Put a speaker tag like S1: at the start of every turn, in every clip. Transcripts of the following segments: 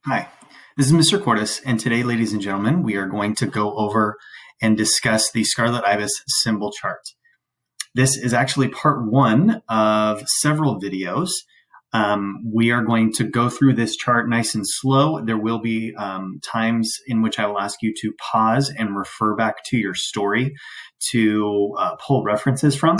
S1: Hi, this is Mr. Cordes, and today, ladies and gentlemen, we are going to go over and discuss the Scarlet Ibis symbol chart. This is actually part one of several videos. We are going to go through this chart nice and slow. There will be times in which I will ask you to pause and refer back to your story to pull references from.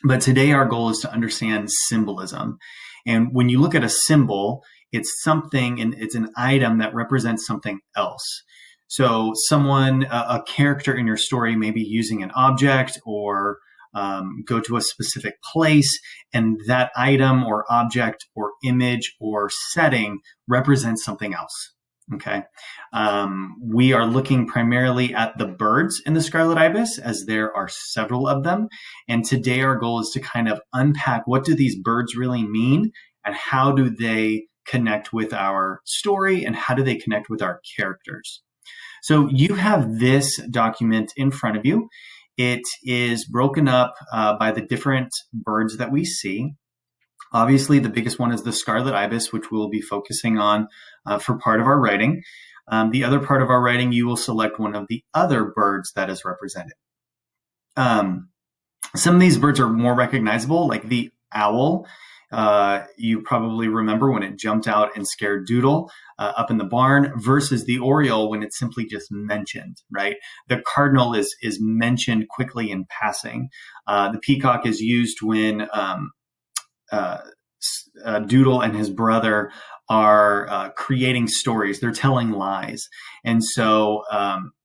S1: But today our goal is to understand symbolism. And when you look at a symbol, it's something, and it's an item that represents something else. So someone, a character in your story may be using an object or go to a specific place, and that item or object or image or setting represents something else. Okay. We are looking primarily at the birds in the Scarlet Ibis, as there are several of them. And today our goal is to kind of unpack, what do these birds really mean, and how do they connect with our story, and how do they connect with our characters? So you have this document in front of you. It is broken up by the different birds that we see. Obviously, the biggest one is the Scarlet Ibis, which we'll be focusing on for part of our writing. The other part of our writing, you will select one of the other birds that is represented. Some of these birds are more recognizable, like the owl. You probably remember when it jumped out and scared Doodle up in the barn, versus the oriole when it's simply just mentioned, right? The cardinal is mentioned quickly in passing. The peacock is used when Doodle and his brother are creating stories. They're telling lies. And so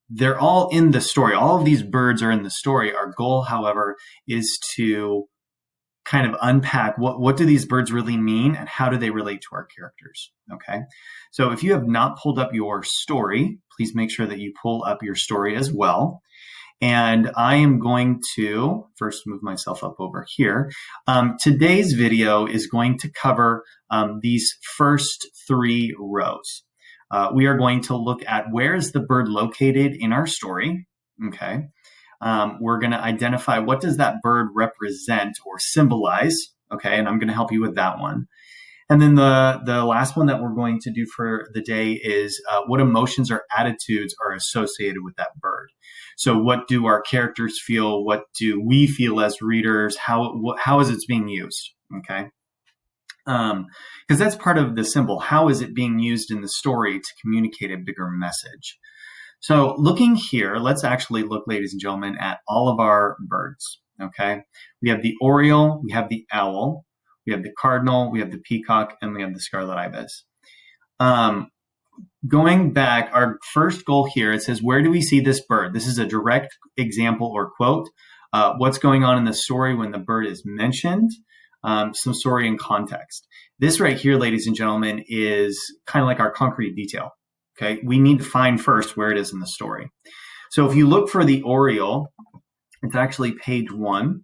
S1: they're all in the story. All of these birds are in the story. Our goal, however, is to kind of unpack what do these birds really mean, and how do they relate to our characters. Okay. So if you have not pulled up your story, please make sure that you pull up your story as well. And I am going to first move myself up over here. Today's video is going to cover these first three rows. We are going to look at, where is the bird located in our story? Okay. We're going to identify, what does that bird represent or symbolize? Okay, and I'm going to help you with that one. And then the last one that we're going to do for the day is what emotions or attitudes are associated with that bird. So what do our characters feel? What do we feel as readers? How is it being used? Okay. Because that's part of the symbol. How is it being used in the story to communicate a bigger message? So looking here, let's actually look, ladies and gentlemen, at all of our birds. Okay. We have the oriole, we have the owl, we have the cardinal, we have the peacock, and we have the Scarlet Ibis. Going back, our first goal here, it says, where do we see this bird? This is a direct example or quote. What's going on in the story when the bird is mentioned? Some story and context. This right here, ladies and gentlemen, is kind of like our concrete detail. Okay, we need to find first where it is in the story. So if you look for the oriole, it's actually page 1.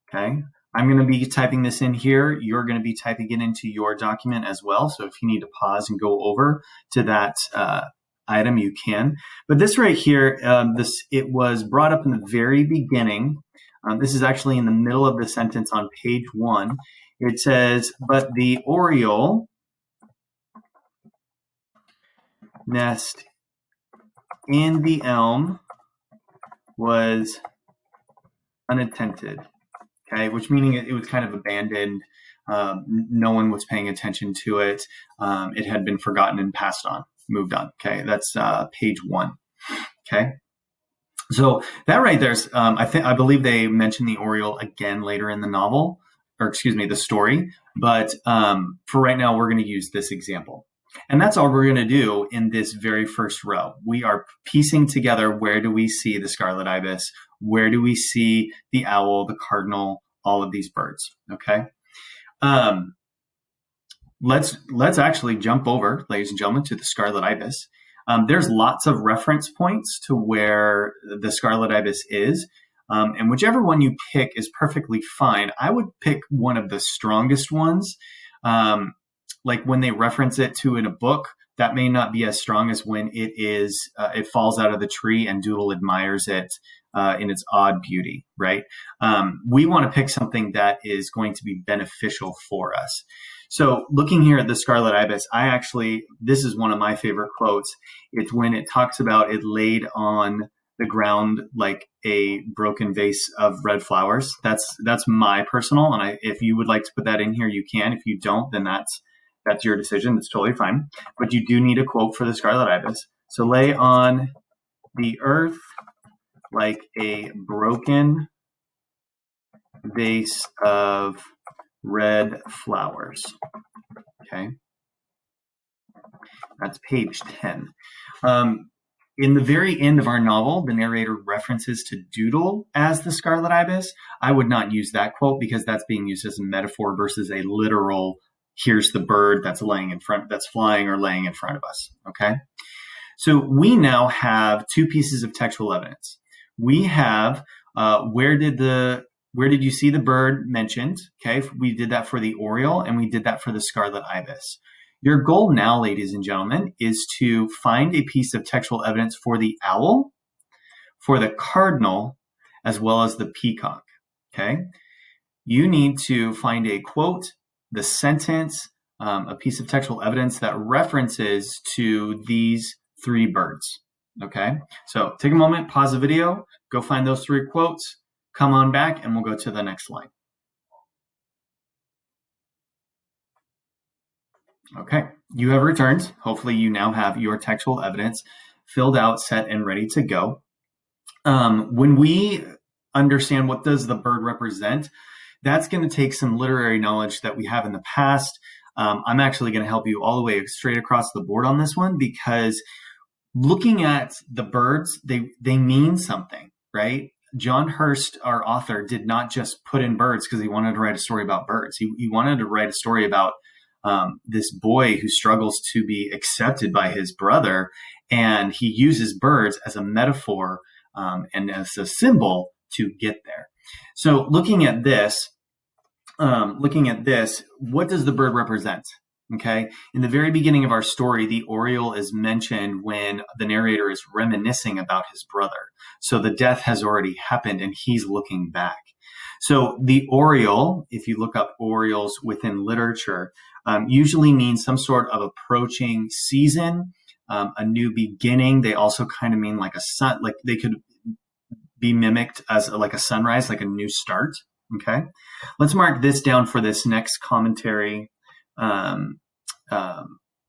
S1: Okay, I'm going to be typing this in here. You're going to be typing it into your document as well. So if you need to pause and go over to that item, you can. But this right here, it was brought up in the very beginning. This is actually in the middle of the sentence on page 1. It says, but the oriole nest in the elm was unattended. Okay, which meaning it was kind of abandoned. No one was paying attention to it. It had been forgotten and passed on, moved on. Okay, that's page 1. Okay, so that right there's I believe they mention the oriole again later in the novel, or excuse me, the story. But for right now, we're going to use this example. And that's all we're going to do in this very first row. We are piecing together, where do we see the Scarlet Ibis? Where do we see the owl, the cardinal, all of these birds? Okay. Let's actually jump over, ladies and gentlemen, to the Scarlet Ibis. There's lots of reference points to where the Scarlet Ibis is. And whichever one you pick is perfectly fine. I would pick one of the strongest ones. Like when they reference it to in a book, that may not be as strong as when it falls out of the tree and Doodle admires it in its odd beauty, right? We want to pick something that is going to be beneficial for us. So looking here at the Scarlet Ibis, this is one of my favorite quotes. It's when it talks about it laid on the ground like a broken vase of red flowers. That's my personal, and if you would like to put that in here, you can. If you don't, then that's your decision. That's totally fine. But you do need a quote for the Scarlet Ibis. So lay on the earth like a broken vase of red flowers. Okay. That's page 10. In the very end of our novel, the narrator references to Doodle as the Scarlet Ibis. I would not use that quote because that's being used as a metaphor versus a literal, here's the bird that's flying or laying in front of us. Okay. So we now have two pieces of textual evidence. We have where did you see the bird mentioned? Okay, we did that for the oriole and we did that for the Scarlet Ibis. Your goal now, ladies and gentlemen, is to find a piece of textual evidence for the owl, for the cardinal, as well as the peacock. Okay, you need to find a quote, the sentence, a piece of textual evidence that references to these three birds. Okay, so take a moment, pause the video, go find those three quotes, come on back, and we'll go to the next slide. Okay, you have returned. Hopefully you now have your textual evidence filled out, set, and ready to go. When we understand what does the bird represent, that's going to take some literary knowledge that we have in the past. I'm actually going to help you all the way straight across the board on this one because looking at the birds, they mean something, right? John Hurst, our author, did not just put in birds because he wanted to write a story about birds. He wanted to write a story about this boy who struggles to be accepted by his brother, and he uses birds as a metaphor and as a symbol to get there. So looking at this, what does the bird represent? Okay, in the very beginning of our story, the oriole is mentioned when the narrator is reminiscing about his brother. So the death has already happened and he's looking back. So the oriole, if you look up orioles within literature, usually means some sort of approaching season, a new beginning. They also kind of mean like a sun, like they could be mimicked as like a sunrise, like a new start. Okay, let's mark this down for this next commentary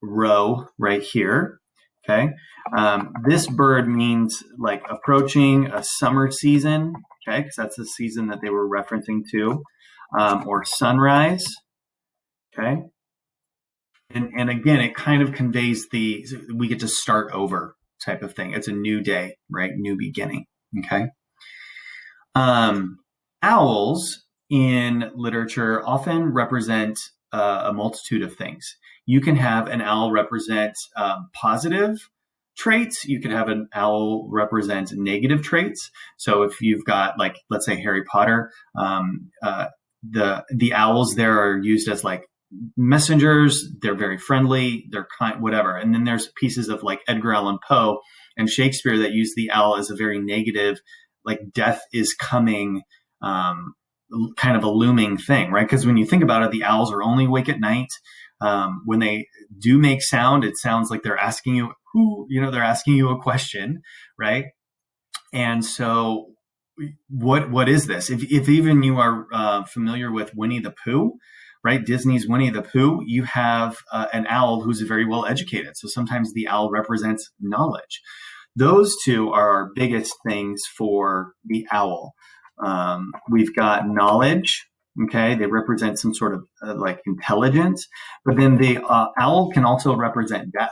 S1: row right here. Okay, this bird means like approaching a summer season. Okay, because that's the season that they were referencing to, or sunrise. Okay, and again, it kind of conveys we get to start over type of thing. It's a new day, right? New beginning. Okay. Owls in literature often represent a multitude of things. You can have an owl represent positive traits. You could have an owl represent negative traits. So if you've got, like, let's say Harry Potter, the owls there are used as like messengers. They're very friendly. They're kind, whatever. And then there's pieces of like Edgar Allan Poe and Shakespeare that use the owl as a very negative, like death is coming, kind of a looming thing, right? Because when you think about it, the owls are only awake at night. When they do make sound, it sounds like they're asking you, they're asking you a question, right? And so what is this? If even you are familiar with Winnie the Pooh, right? Disney's Winnie the Pooh, you have an owl who's very well educated. So sometimes the owl represents knowledge. Those two are our biggest things for the owl. We've got knowledge. Okay, they represent some sort of like intelligence, but then the owl can also represent death.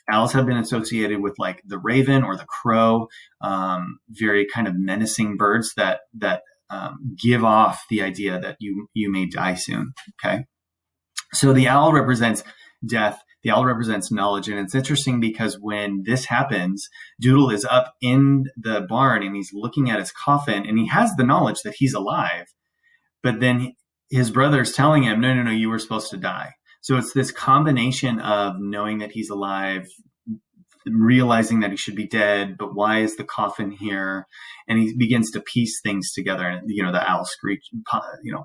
S1: Owls have been associated with like the raven or the crow, very kind of menacing birds that give off the idea that you may die soon. Okay, so the owl represents death. The owl represents knowledge, and it's interesting because when this happens, Doodle is up in the barn and he's looking at his coffin, and he has the knowledge that he's alive. But then his brother's telling him, no, you were supposed to die. So it's this combination of knowing that he's alive, realizing that he should be dead, but why is the coffin here? And he begins to piece things together, and the owl screech,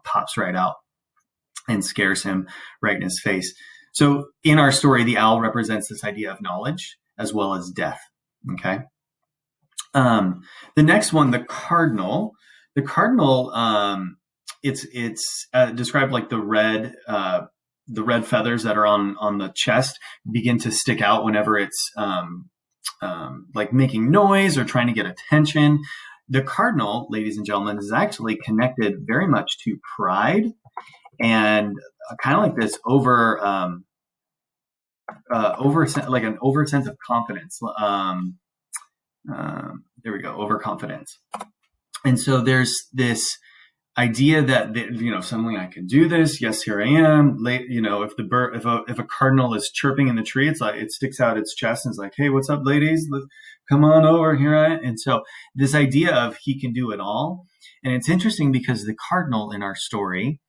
S1: pops right out. and scares him right in his face. So in our story, the owl represents this idea of knowledge as well as death. Okay. The next one, the cardinal. The cardinal, it's described like the red feathers that are on the chest begin to stick out whenever it's like making noise or trying to get attention. The cardinal, ladies and gentlemen, is actually connected very much to pride and kind of like this like an over sense of confidence. There we go, overconfidence. And so there's this idea that, suddenly I can do this. Yes, here I am. If a cardinal is chirping in the tree, it's like it sticks out its chest and it's like, hey, what's up, ladies? Come on over here. And so this idea of he can do it all. And it's interesting because the cardinal in our story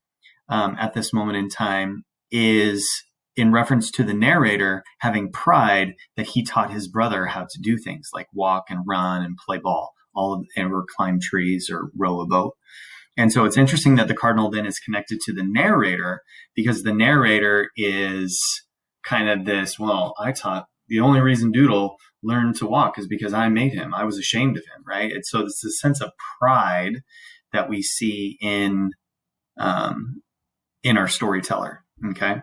S1: at this moment in time is in reference to the narrator having pride that he taught his brother how to do things like walk and run and play ball, or climb trees or row a boat. And so it's interesting that the cardinal then is connected to the narrator, because the narrator is kind of this, well, the only reason Doodle learned to walk is because I made him. I was ashamed of him, right? And so it's this sense of pride that we see in our storyteller, okay?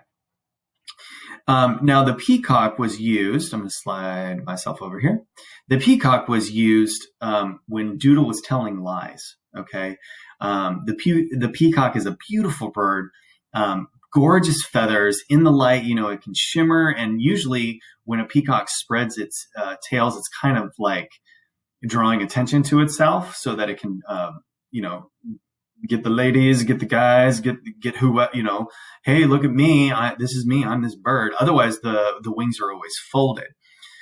S1: Now the peacock was used, I'm going to slide myself over here. The peacock was used when Doodle was telling lies, okay? The peacock is a beautiful bird, gorgeous feathers in the light, it can shimmer. And usually when a peacock spreads its tails, it's kind of like drawing attention to itself so that it can, get the ladies, get the guys, get who, hey, look at me. This is me. I'm this bird. Otherwise, the wings are always folded.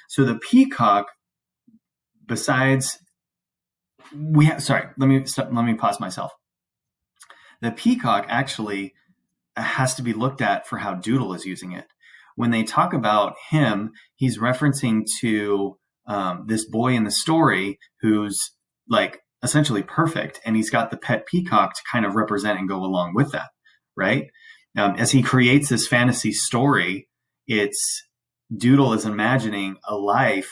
S1: So the peacock, let me pause myself. The peacock actually has to be looked at for how Doodle is using it. When they talk about him, he's referencing to this boy in the story who's like essentially perfect, and he's got the pet peacock to kind of represent and go along with that, right? As he creates this fantasy story, Doodle is imagining a life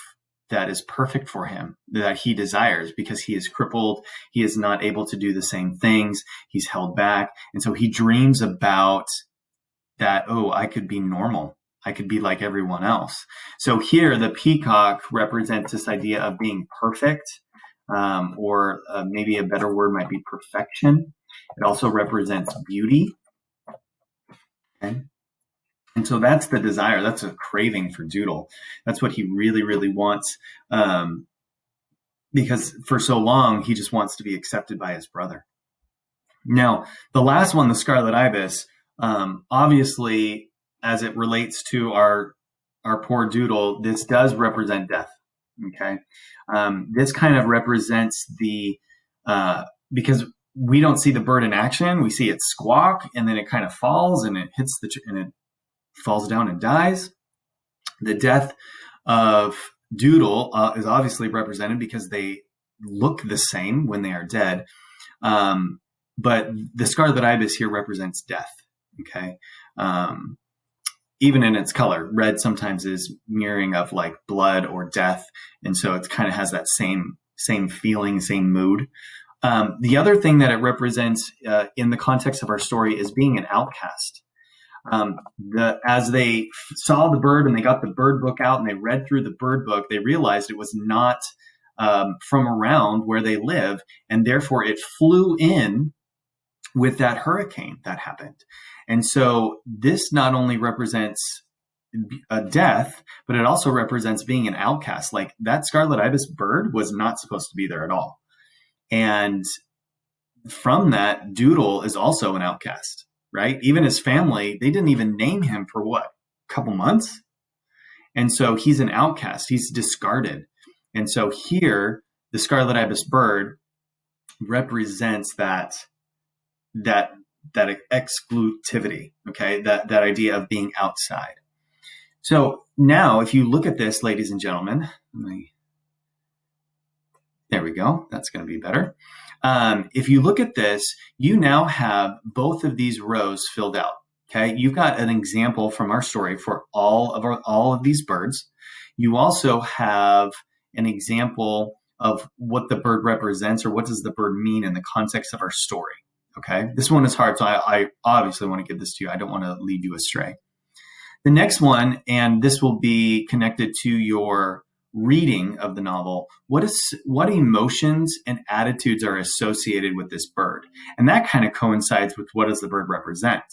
S1: that is perfect for him, that he desires, because he is crippled. He is not able to do the same things. He's held back. And so he dreams about that, I could be normal. I could be like everyone else. So here the peacock represents this idea of being perfect, or maybe a better word might be perfection. It also represents beauty. Okay. And so that's the desire. That's a craving for Doodle. That's what he really, really wants. Because for so long, he just wants to be accepted by his brother. Now, the last one, the Scarlet Ibis, obviously, as it relates to our poor Doodle, this does represent death. Okay. This kind of represents because we don't see the bird in action. We see it squawk, and then it kind of falls, and it hits and it falls down and dies. The death of Doodle is obviously represented because they look the same when they are dead. But the Scarlet Ibis here represents death. Okay. Even in its color, red sometimes is mirroring of like blood or death. And so it kind of has that same feeling, same mood. The other thing that it represents in the context of our story is being an outcast. As they saw the bird and they got the bird book out and they read through the bird book, they realized it was not from around where they live, and therefore it flew in with that hurricane that happened. And so this not only represents a death, but it also represents being an outcast. Like that Scarlet Ibis bird was not supposed to be there at all. And from that, Doodle is also an outcast, right? Even his family, they didn't even name him for a couple months. And so he's an outcast. He's discarded. And so here, the Scarlet Ibis bird represents that exclusivity, okay? That idea of being outside. So now, if you look at this, ladies and gentlemen, there we go. That's going to be better. If you look at this, you now have both of these rows filled out. Okay, you've got an example from our story for all of these birds. You also have an example of what the bird represents, or what does the bird mean in the context of our story. Okay, this one is hard, so I obviously want to give this to you. I don't want to lead you astray. The next one, and this will be connected to your reading of the novel, what emotions and attitudes are associated with this bird? And that kind of coincides with what does the bird represent.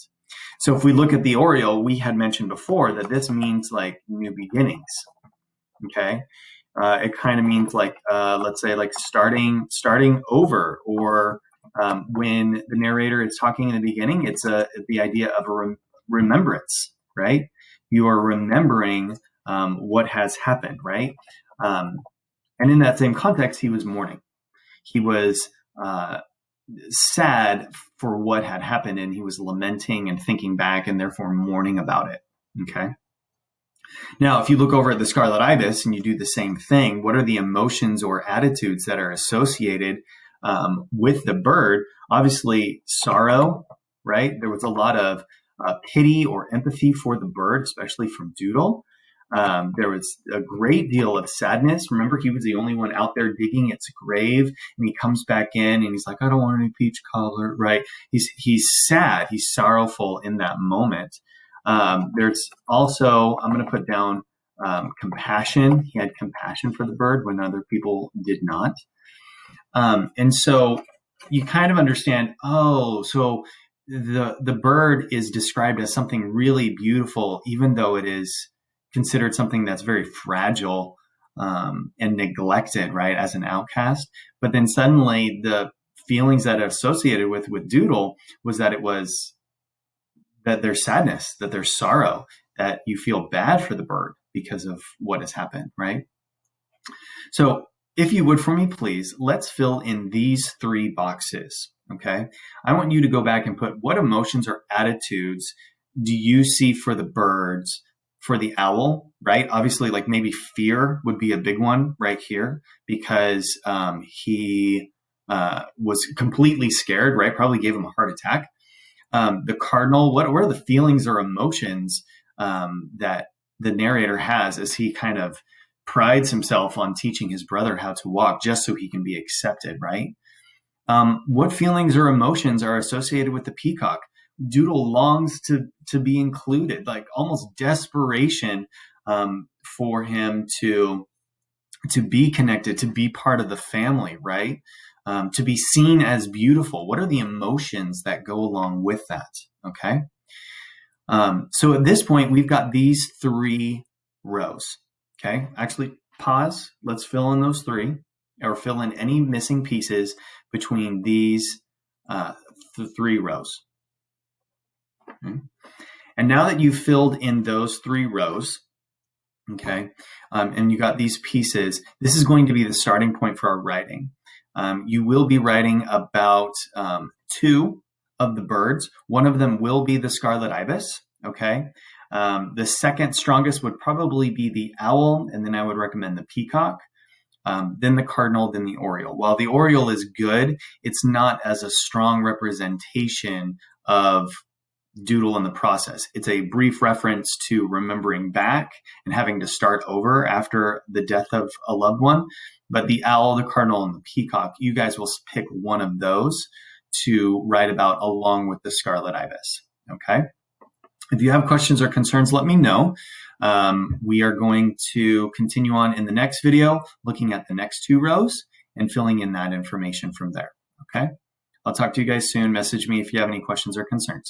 S1: So if we look at the Oriole, we had mentioned before that this means like new beginnings. Okay, it kind of means like let's say like starting over, or when the narrator is talking in the beginning, it's the idea of a remembrance, right? You are remembering what has happened, right? And in that same context, he was mourning. He was sad for what had happened, and he was lamenting and thinking back, and therefore mourning about it. Okay. Now, if you look over at the Scarlet Ibis and you do the same thing, what are the emotions or attitudes that are associated with the bird? Obviously, sorrow, right? There was a lot of pity or empathy for the bird, especially from Doodle. There was a great deal of sadness. Remember, he was the only one out there digging its grave, and he comes back in and he's like, I don't want any peach cobbler, right? He's sad. He's sorrowful in that moment. There's also, I'm going to put down compassion. He had compassion for the bird when other people did not. And so you kind of understand, so the bird is described as something really beautiful, even though it is considered something that's very fragile and neglected, right, as an outcast. But then suddenly the feelings that are associated with Doodle was that it was that there's sadness, that there's sorrow, that you feel bad for the bird because of what has happened, right? So if you would, for me, please, let's fill in these 3 boxes, okay? I want you to go back and put what emotions or attitudes do you see for the birds, for the owl, right? Obviously, like maybe fear would be a big one right here, because he was completely scared, right? Probably gave him a heart attack. The cardinal, what are the feelings or emotions that the narrator has as he kind of prides himself on teaching his brother how to walk just so he can be accepted, right? What feelings or emotions are associated with the peacock? Doodle longs to be included, like almost desperation for him to be connected, to be part of the family, right? To be seen as beautiful. What are the emotions that go along with that? Okay. So at this point, we've got these 3 rows. Okay. Actually, pause. Let's fill in those 3, or fill in any missing pieces between these 3 rows. Okay. And now that you've filled in those 3 rows, okay, and you got these pieces, this is going to be the starting point for our writing. You will be writing about 2 of the birds. One of them will be the Scarlet Ibis, okay? The second strongest would probably be the owl, and then I would recommend the peacock, then the cardinal, then the oriole. While the oriole is good, it's not as a strong representation of Doodle in the process. It's a brief reference to remembering back and having to start over after the death of a loved one. But the owl, the cardinal, and the peacock, you guys will pick one of those to write about along with the Scarlet Ibis. Okay. If you have questions or concerns, let me know. We are going to continue on in the next video, looking at the next 2 rows and filling in that information from there. Okay. I'll talk to you guys soon. Message me if you have any questions or concerns.